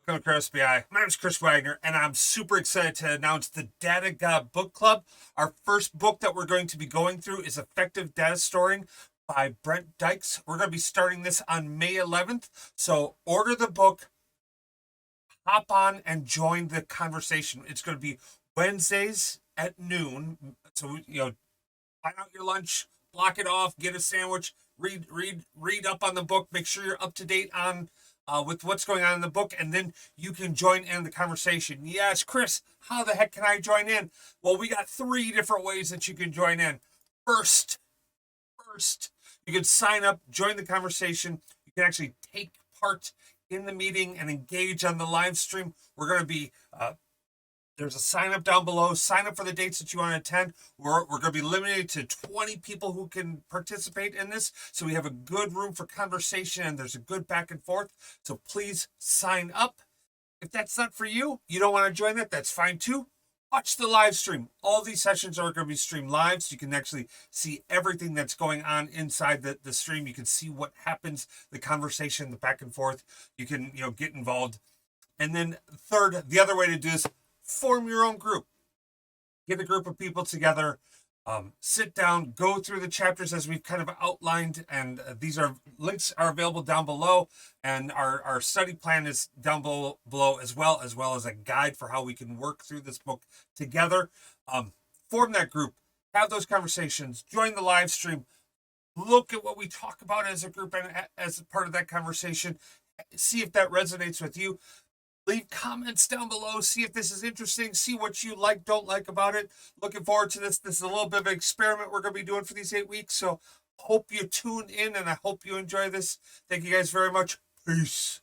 Welcome to SBI. My name is Chris Wagner, and I'm super excited to announce the Data God Book Club. Our first book that we're going to be going through is Effective Data Storing by Brent Dykes. We're going to be starting this on May 11th. So order the book, hop on, and join the conversation. It's going to be Wednesdays at noon. So, find out your lunch, block it off, get a sandwich, read up on the book, make sure you're up to date on with what's going on in the book, and then you can join in the conversation. Yes, Chris, how the heck can I join in? Well, we got 3 different ways that you can join in. First, you can sign up, join the conversation. You can actually take part in the meeting and engage on the live stream. We're going to be there's a sign up down below. Sign up for the dates that you want to attend. We're going to be limited to 20 people who can participate in this. So we have a good room for conversation and there's a good back and forth. So please sign up. If that's not for you, you don't want to join that, that's fine too. Watch the live stream. All these sessions are going to be streamed live, so you can actually see everything that's going on inside the stream. You can see what happens, the conversation, the back and forth. You can, get involved. And then third, the other way to do this, form your own group. Get a group of people together, sit down, go through the chapters as we've kind of outlined, and these links are available down below, and our study plan is down below as well as a guide for how we can work through this book together. Form that group, have those conversations, join the live stream, look at what we talk about as a group and as part of that conversation, see if that resonates with you. Leave comments down below. See if this is interesting. See what you like, don't like about it. Looking forward to this. This is a little bit of an experiment we're going to be doing for these 8 weeks. So hope you tune in and I hope you enjoy this. Thank you guys very much. Peace.